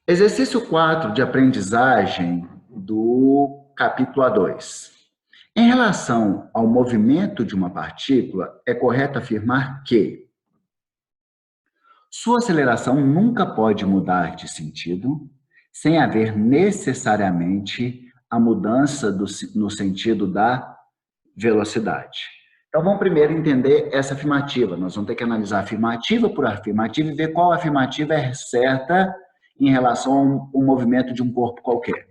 Exercício 4 de aprendizagem do capítulo A2. Em relação ao movimento de uma partícula, é correto afirmar que sua aceleração nunca pode mudar de sentido sem haver necessariamente a mudança no sentido da velocidade. Então, vamos primeiro entender essa afirmativa. Nós vamos ter que analisar afirmativa por afirmativa e ver qual afirmativa é certa em relação ao movimento de um corpo qualquer.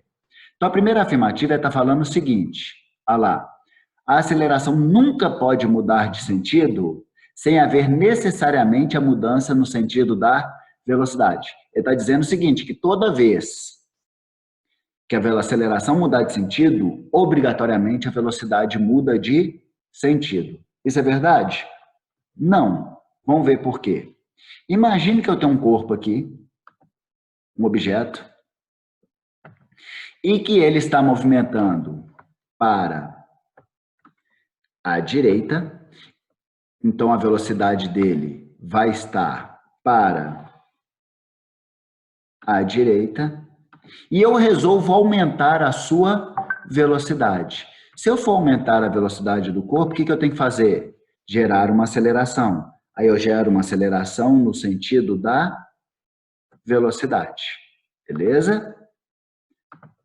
Então, a primeira afirmativa está falando o seguinte, olha lá, a aceleração nunca pode mudar de sentido sem haver necessariamente a mudança no sentido da velocidade. Ele está dizendo o seguinte, que toda vez que a aceleração mudar de sentido, obrigatoriamente a velocidade muda de sentido. Isso é verdade? Não. Vamos ver por quê. Imagine que eu tenho um corpo aqui, um objeto, e que ele está movimentando para a direita, então a velocidade dele vai estar para a direita, e eu resolvo aumentar a sua velocidade. Se eu for aumentar a velocidade do corpo, o que eu tenho que fazer? Gerar uma aceleração. Aí eu gero uma aceleração no sentido da velocidade. Beleza?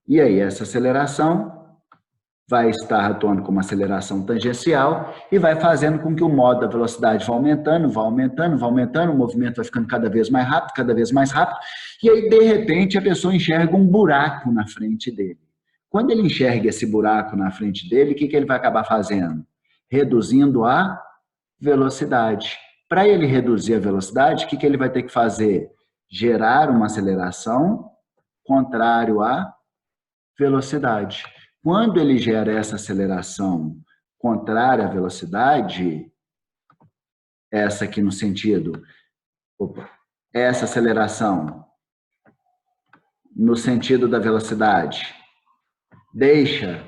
E aí, essa aceleração vai estar atuando como aceleração tangencial e vai fazendo com que o modo da velocidade vá aumentando, vá aumentando, vá aumentando, o movimento vai ficando cada vez mais rápido, cada vez mais rápido, e aí, de repente, a pessoa enxerga um buraco na frente dele. Quando ele enxerga esse buraco na frente dele, o que ele vai acabar fazendo? Reduzindo a velocidade. Para ele reduzir a velocidade, o que ele vai ter que fazer? Gerar uma aceleração contrário à velocidade. Quando ele gera essa aceleração contrária à velocidade, essa aqui no sentido, essa aceleração no sentido da velocidade deixa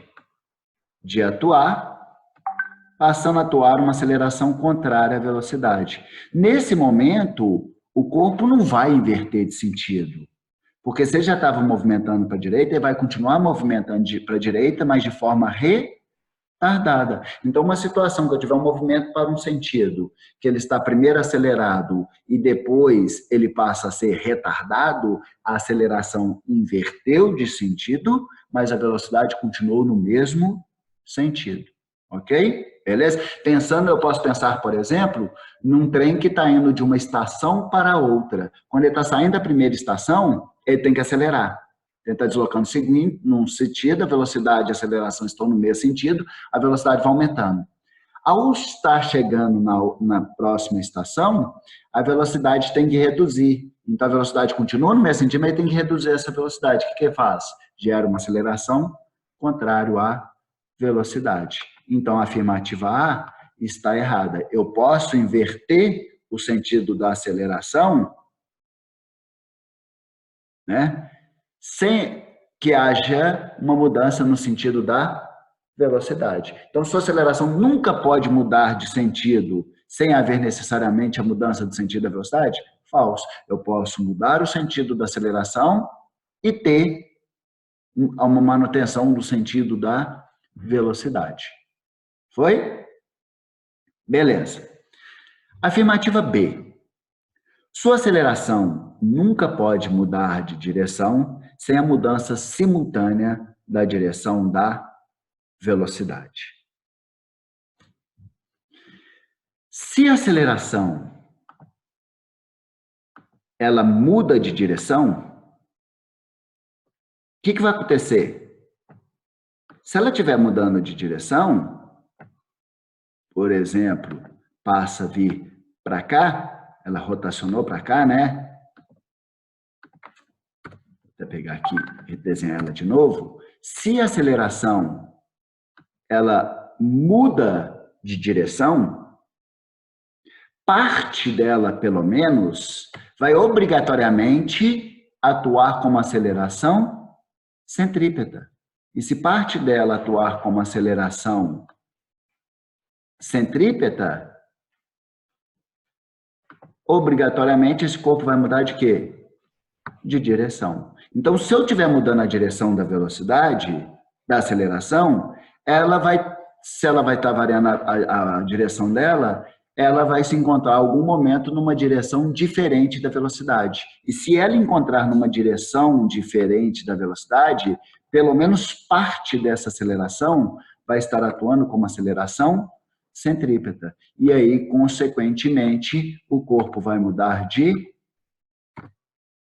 de atuar, passando a atuar uma aceleração contrária à velocidade. Nesse momento, o corpo não vai inverter de sentido. Porque você já estava movimentando para a direita, ele vai continuar movimentando para a direita, mas de forma retardada. Então, uma situação que eu tiver um movimento para um sentido, que ele está primeiro acelerado e depois ele passa a ser retardado, a aceleração inverteu de sentido, mas a velocidade continuou no mesmo sentido. Ok? Beleza? Pensando, eu posso pensar, por exemplo, num trem que está indo de uma estação para outra. Quando ele está saindo da primeira estação, ele tem que acelerar. Ele está deslocando num sentido, a velocidade e a aceleração estão no mesmo sentido, a velocidade vai aumentando. Ao estar chegando na próxima estação, a velocidade tem que reduzir. Então, a velocidade continua no mesmo sentido, mas ele tem que reduzir essa velocidade. O que ele faz? Gera uma aceleração contrário à velocidade. Então, a afirmativa A está errada. Eu posso inverter o sentido da aceleração, né, sem que haja uma mudança no sentido da velocidade. Então, sua aceleração nunca pode mudar de sentido sem haver necessariamente a mudança do sentido da velocidade? Falso. Eu posso mudar o sentido da aceleração e ter uma manutenção do sentido da velocidade. Foi? Beleza. Afirmativa B. Sua aceleração nunca pode mudar de direção sem a mudança simultânea da direção da velocidade. Se a aceleração ela muda de direção, o que vai acontecer? Se ela estiver mudando de direção, por exemplo, passa a vir para cá, ela rotacionou para cá, né? Vou pegar aqui e desenhar ela de novo. Se a aceleração ela muda de direção, parte dela, pelo menos, vai obrigatoriamente atuar como aceleração centrípeta. E se parte dela atuar como aceleração centrípeta, obrigatoriamente esse corpo vai mudar de quê? de direção. Então, se eu estiver mudando a direção da velocidade, da aceleração, se ela vai estar variando a direção dela, ela vai se encontrar em algum momento numa direção diferente da velocidade. E se ela encontrar numa direção diferente da velocidade, pelo menos parte dessa aceleração vai estar atuando como aceleração centrípeta. E aí, consequentemente, o corpo vai mudar de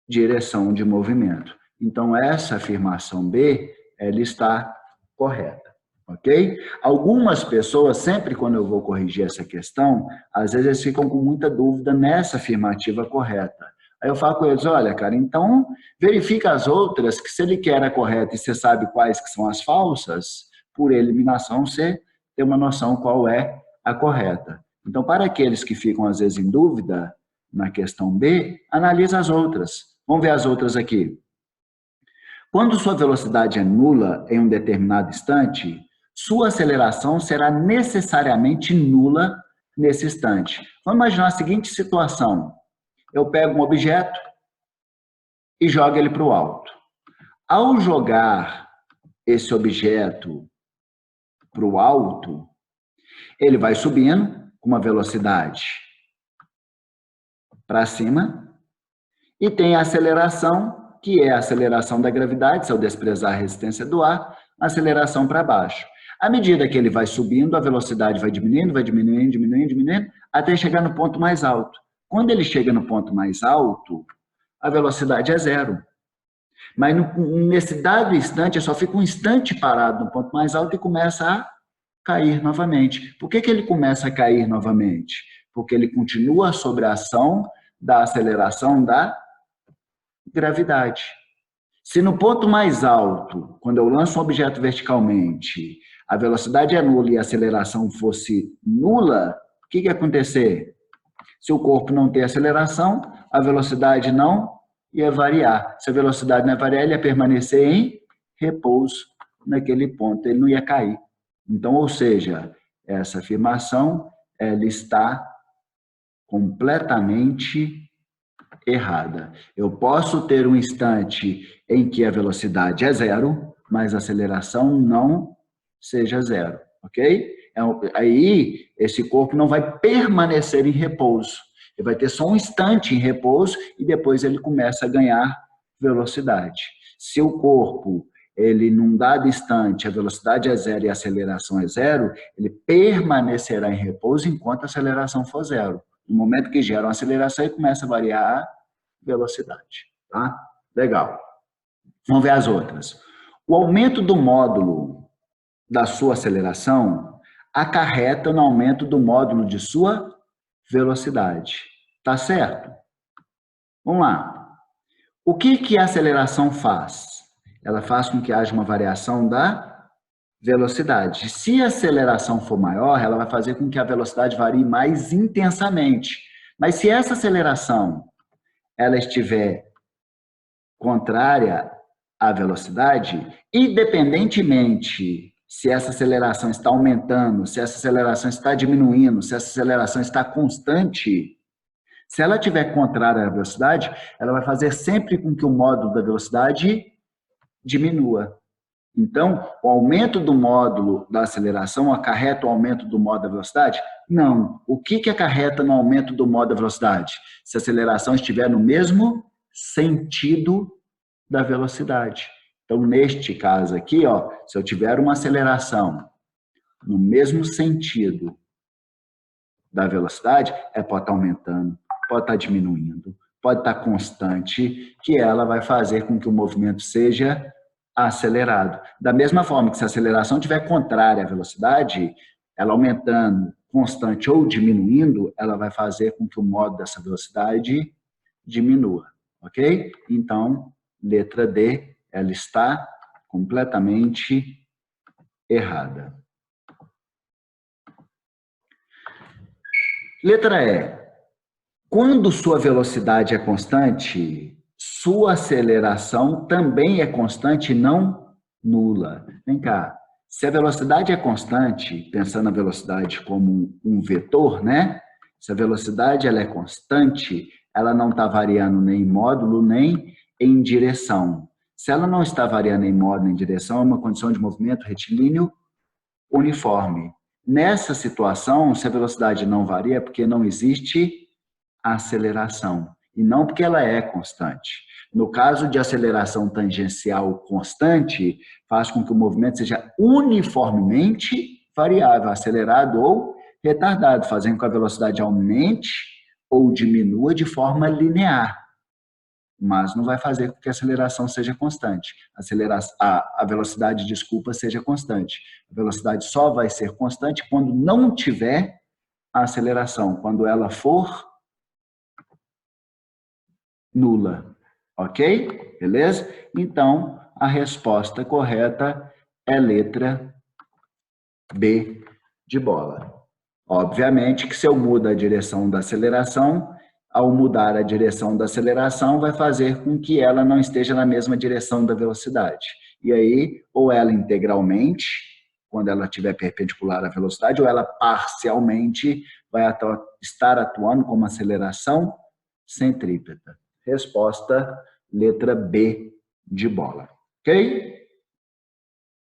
direção de movimento. Então, essa afirmação B, ela está correta, ok? Algumas pessoas, sempre quando eu vou corrigir essa questão, às vezes eles ficam com muita dúvida nessa afirmativa correta. Aí eu falo com eles, olha, cara, então verifica as outras, que se ele quer a correta e você sabe quais que são as falsas, por eliminação você tem uma noção qual é a correta. Então, para aqueles que ficam às vezes em dúvida na questão B, analisa as outras. Vamos ver as outras aqui. Quando sua velocidade é nula em um determinado instante, sua aceleração será necessariamente nula nesse instante. Vamos imaginar a seguinte situação. Eu pego um objeto e jogo ele para o alto. Ao jogar esse objeto para o alto, ele vai subindo com uma velocidade para cima e tem a aceleração, que é a aceleração da gravidade, se eu desprezar a resistência do ar, a aceleração para baixo. À medida que ele vai subindo, a velocidade vai diminuindo, diminuindo, até chegar no ponto mais alto. Quando ele chega no ponto mais alto, a velocidade é zero. Mas nesse dado instante, eu só fico um instante parado no ponto mais alto e começa a cair novamente. Por que ele começa a cair novamente? Porque ele continua sob a ação da aceleração da gravidade. Se no ponto mais alto, quando eu lanço um objeto verticalmente, a velocidade é nula e a aceleração fosse nula, o que ia acontecer? Se o corpo não tem aceleração, a velocidade não ia variar. Se a velocidade não ia variar, ele ia permanecer em repouso naquele ponto, ele não ia cair. Então, ou seja, essa afirmação ela está completamente errada. Eu posso ter um instante em que a velocidade é zero, mas a aceleração não seja zero, ok? Aí, esse corpo não vai permanecer em repouso. Ele vai ter só um instante em repouso e depois ele começa a ganhar velocidade. Se o corpo, ele num dado instante, a velocidade é zero e a aceleração é zero, ele permanecerá em repouso enquanto a aceleração for zero. No momento que gera uma aceleração, ele começa a variar a velocidade. Tá? Legal. Vamos ver as outras. O aumento do módulo da sua aceleração acarreta no aumento do módulo de sua velocidade. Tá certo? Vamos lá. O que a aceleração faz? Ela faz com que haja uma variação da velocidade. Se a aceleração for maior, ela vai fazer com que a velocidade varie mais intensamente. Mas se essa aceleração ela estiver contrária à velocidade, independentemente se essa aceleração está aumentando, se essa aceleração está diminuindo, se essa aceleração está constante, se ela estiver contrária à velocidade, ela vai fazer sempre com que o módulo da velocidade diminua. Então, o aumento do módulo da aceleração acarreta o aumento do módulo da velocidade? Não. O que acarreta no aumento do módulo da velocidade? Se a aceleração estiver no mesmo sentido da velocidade. Então, neste caso aqui, ó, se eu tiver uma aceleração no mesmo sentido da velocidade, pode estar aumentando, pode estar diminuindo, pode estar constante, que ela vai fazer com que o movimento seja acelerado. Da mesma forma que se a aceleração estiver contrária à velocidade, ela aumentando, constante ou diminuindo, ela vai fazer com que o módulo dessa velocidade diminua, ok? Então, letra D, ela está completamente errada. Letra E. Quando sua velocidade é constante, sua aceleração também é constante e não nula. Vem cá, se a velocidade é constante, pensando a velocidade como um vetor, né? Se a velocidade ela é constante, ela não está variando nem em módulo, nem em direção. Se ela não está variando em modo nem direção, é uma condição de movimento retilíneo uniforme. Nessa situação, se a velocidade não varia, é porque não existe aceleração, e não porque ela é constante. No caso de aceleração tangencial constante, faz com que o movimento seja uniformemente variável, acelerado ou retardado, fazendo com que a velocidade aumente ou diminua de forma linear, mas não vai fazer com que a aceleração seja constante. A velocidade, desculpa, seja constante. A velocidade só vai ser constante quando não tiver a aceleração, quando ela for nula. Ok? Beleza? Então, a resposta correta é letra B de bola. Obviamente que se eu mudo a direção da aceleração, ao mudar a direção da aceleração, vai fazer com que ela não esteja na mesma direção da velocidade. E aí, ou ela integralmente, quando ela estiver perpendicular à velocidade, ou ela parcialmente vai estar atuando como aceleração centrípeta. Resposta, letra B de bola. Ok?